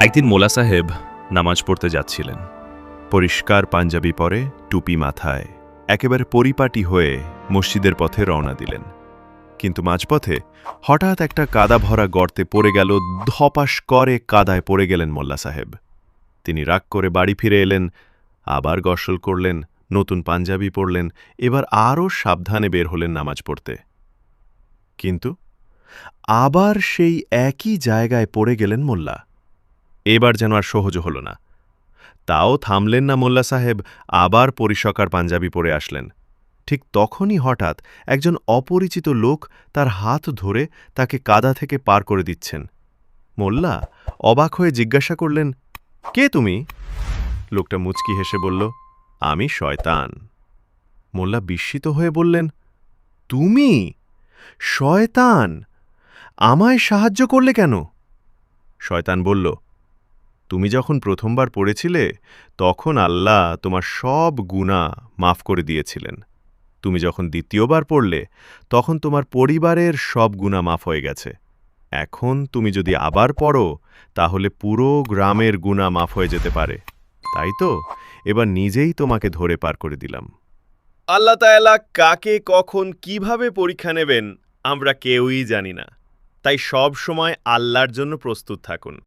একদিন মোলা সাহেব নামাজ পড়তে যাচ্ছিলেন। পরিষ্কার পাঞ্জাবি পরে, টুপি মাথায়, একেবারে পরিপাটি হয়ে মসজিদের পথে রওনা দিলেন। কিন্তু মাঝপথে হঠাৎ একটা কাদা ভরা গর্তে পড়ে গেল। ধপাস করে কাদায় পড়ে গেলেন মোল্লা সাহেব। তিনি রাগ করে বাড়ি ফিরে এলেন, আবার গোসল করলেন, নতুন পাঞ্জাবি পরলেন, এবার আরও সাবধানে বের হলেন নামাজ পড়তে। কিন্তু আবার সেই একই জায়গায় পড়ে গেলেন মোল্লা। এবার যেন আর সহজ হল না। তাও থামলেন না মোল্লা সাহেব, আবার পরিষ্কার পাঞ্জাবি পরে আসলেন। ঠিক তখনই হঠাৎ একজন অপরিচিত লোক তার হাত ধরে তাকে কাদা থেকে পার করে দিচ্ছেন। মোল্লা অবাক হয়ে জিজ্ঞাসা করলেন, কে তুমি? লোকটা মুচকি হেসে বলল, আমি শয়তান। মোল্লা বিস্মিত হয়ে বললেন, তুমি শয়তান? আমায় সাহায্য করলে কেন? শয়তান বলল, তুমি যখন প্রথমবার পড়েছিলে তখন আল্লাহ তোমার সব গুনাহ মাফ করে দিয়েছিলেন। তুমি যখন দ্বিতীয়বার পড়লে তখন তোমার পরিবারের সব গুনাহ মাফ হয়ে গেছে। এখন তুমি যদি আবার পড়ো তাহলে পুরো গ্রামের গুনাহ মাফ হয়ে যেতে পারে। তাই তো এবার নিজেই তোমাকে ধরে পার করে দিলাম। আল্লাহ তাআলা কাকে কখন কিভাবে পরীক্ষা নেবেন আমরা কেউই জানি না। তাই সব সময় আল্লাহর জন্য প্রস্তুত থাকুন।